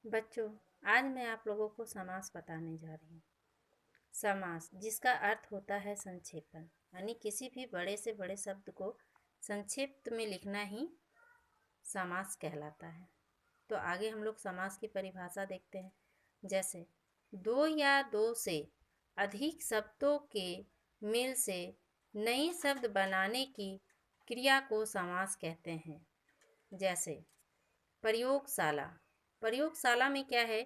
बच्चों, आज मैं आप लोगों को समास बताने जा रही हूँ। समास जिसका अर्थ होता है संक्षेपण, यानी किसी भी बड़े से बड़े शब्द को संक्षिप्त में लिखना ही समास कहलाता है। तो आगे हम लोग समास की परिभाषा देखते हैं। जैसे दो या दो से अधिक शब्दों के मेल से नए शब्द बनाने की क्रिया को समास कहते हैं। जैसे प्रयोगशाला। प्रयोगशाला में क्या है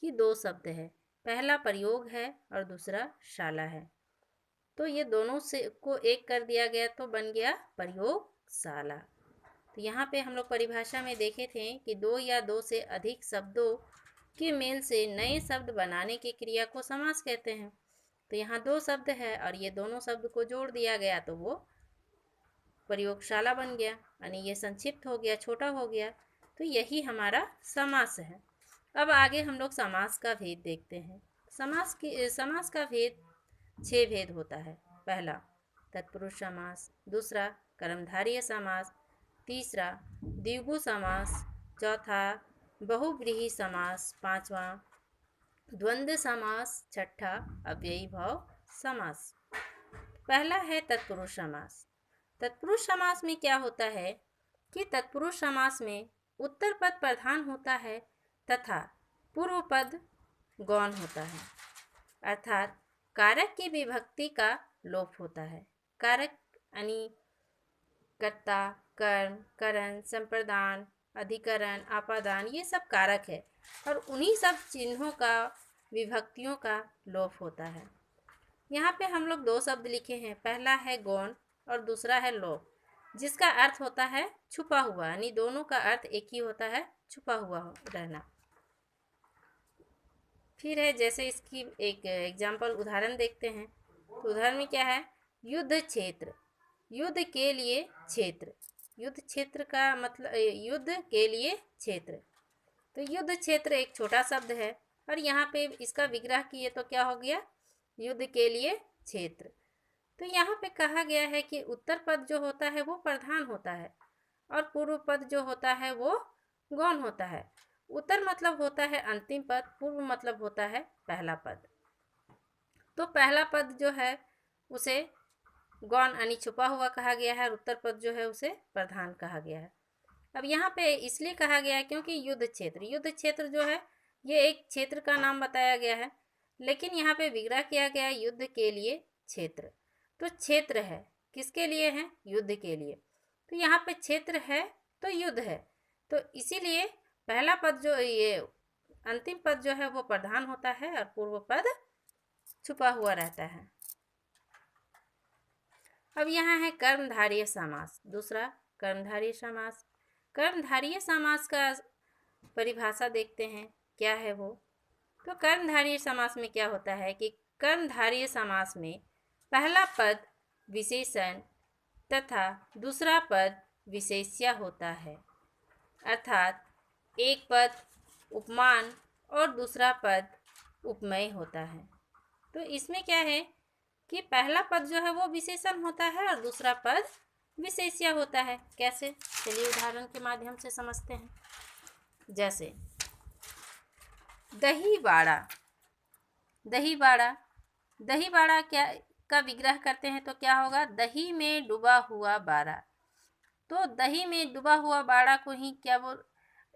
कि दो शब्द है, पहला प्रयोग है और दूसरा शाला है। तो ये दोनों से को एक कर दिया गया तो बन गया प्रयोगशाला। तो यहाँ पे हम लोग परिभाषा में देखे थे कि दो या दो से अधिक शब्दों के मेल से नए शब्द बनाने की क्रिया को समास कहते हैं। तो यहाँ दो शब्द है और ये दोनों शब्द को जोड़ दिया गया तो वो प्रयोगशाला बन गया, यानी ये संक्षिप्त हो गया, छोटा हो गया। तो यही हमारा समास है। अब आगे हम लोग समास का भेद देखते हैं। समास का भेद 6 भेद होता है। पहला तत्पुरुष समास, दूसरा कर्मधारय समास, तीसरा द्विगु समास, चौथा बहुव्रीहि समास, पांचवा द्वंद्व समास, छठा अव्ययी भाव समास। पहला है तत्पुरुष समास। तत्पुरुष समास में क्या होता है कि तत्पुरुष समास में उत्तर पद प्रधान होता है तथा पूर्व पद गौण होता है, अर्थात कारक की विभक्ति का लोप होता है। कारक यानी कर्ता, कर्म, करण, संप्रदान, अधिकरण, आपादान, ये सब कारक है और उन्हीं सब चिन्हों का, विभक्तियों का लोप होता है। यहाँ पे हम लोग दो शब्द लिखे हैं, पहला है गौण और दूसरा है लोप, जिसका अर्थ होता है छुपा हुआ, यानी दोनों का अर्थ एक ही होता है, छुपा हुआ रहना। फिर है जैसे इसकी एक एग्जाम्पल उदाहरण देखते हैं। तो उदाहरण में क्या है, युद्ध क्षेत्र, युद्ध के लिए क्षेत्र, युद्ध क्षेत्र का मतलब युद्ध के लिए क्षेत्र। तो युद्ध क्षेत्र एक छोटा शब्द है और यहाँ पे इसका विग्रह किए तो क्या हो गया, युद्ध के लिए क्षेत्र। तो यहाँ पे कहा गया है कि उत्तर पद जो होता है वो प्रधान होता है और पूर्व पद जो होता है वो गौण होता है। उत्तर मतलब होता है अंतिम पद, पूर्व मतलब होता है पहला पद। तो पहला पद जो है उसे गौण यानी छुपा हुआ कहा गया है और उत्तर पद जो है उसे प्रधान कहा गया है। अब यहाँ पे इसलिए कहा गया है क्योंकि युद्ध क्षेत्र जो है ये एक क्षेत्र का नाम बताया गया है, लेकिन यहाँ पे विग्रह किया गया है युद्ध के लिए क्षेत्र। तो क्षेत्र है किसके लिए है, युद्ध के लिए। तो यहाँ पे क्षेत्र है तो युद्ध है, तो इसीलिए पहला पद जो ये अंतिम पद जो है वो प्रधान होता है और पूर्व पद छुपा हुआ रहता है। अब यहाँ है कर्मधारय समास, दूसरा कर्मधारय समास। कर्मधारय समास का परिभाषा देखते हैं क्या है वो। तो कर्मधारय समास में क्या होता है कि कर्मधारय समास में पहला पद विशेषण तथा दूसरा पद विशेष्य होता है, अर्थात एक पद उपमान और दूसरा पद उपमेय होता है। तो इसमें क्या है कि पहला पद जो है वो विशेषण होता है और दूसरा पद विशेष्य होता है। कैसे, चलिए उदाहरण के माध्यम से समझते हैं। जैसे दही बाड़ा, दही बाड़ा, दही बाड़ा क्या का विग्रह करते हैं तो क्या होगा, दही में डूबा हुआ बाड़ा। तो दही में डूबा हुआ बाड़ा को ही क्या बोल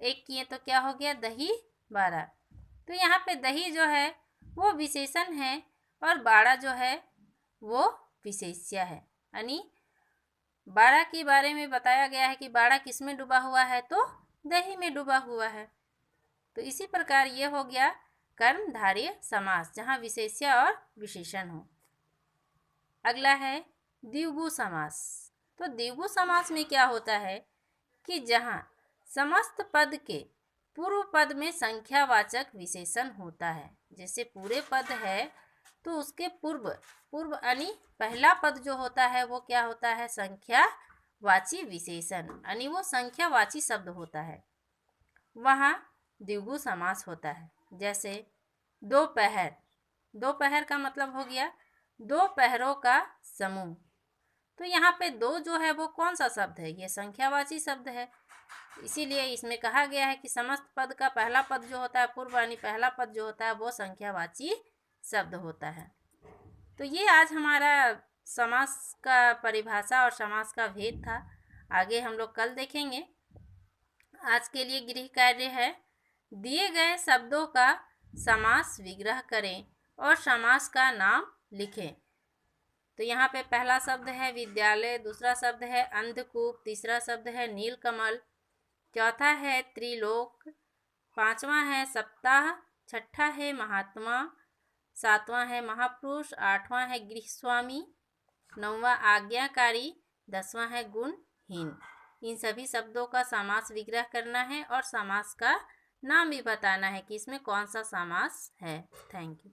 एक किए तो क्या हो गया, दही बाड़ा। तो यहाँ पे दही जो है वो विशेषण है और बाड़ा जो है वो विशेष्य है, यानी बाड़ा के बारे में बताया गया है कि बाड़ा किस में डूबा हुआ है, तो दही में डूबा हुआ है। तो इसी प्रकार ये हो गया कर्मधारय समास, जहाँ विशेष्य और विशेषण हो। अगला है द्विगु समास। तो द्विगु समास में क्या होता है कि जहाँ समस्त पद के पूर्व पद में संख्यावाचक विशेषण होता है। जैसे पूरे पद है तो उसके पूर्व यानी पहला पद जो होता है वो क्या होता है, संख्यावाची विशेषण, यानी वो संख्यावाची शब्द होता है, वहाँ द्विगु समास होता है। जैसे दोपहर, दोपहर का मतलब हो गया दो पहरों का समूह। तो यहाँ पे दो जो है वो कौन सा शब्द है, ये संख्यावाची शब्द है, इसीलिए इसमें कहा गया है कि समस्त पद का पहला पद जो होता है, पूर्ववाणी पहला पद जो होता है, वो संख्यावाची शब्द होता है। तो ये आज हमारा समास का परिभाषा और समास का भेद था। आगे हम लोग कल देखेंगे। आज के लिए गृह कार्य है, दिए गए शब्दों का समास विग्रह करें और समास का नाम लिखें। तो यहाँ पे पहला शब्द है विद्यालय, दूसरा शब्द है अंधकूप, तीसरा शब्द है नीलकमल, चौथा है त्रिलोक, पांचवा है सप्ताह, छठा है महात्मा, सातवां है महापुरुष, आठवां है गृहस्वामी, नौवां आज्ञाकारी, दसवां है गुणहीन। इन सभी शब्दों का समास विग्रह करना है और समास का नाम भी बताना है कि इसमें कौन सा समास है। Thank you.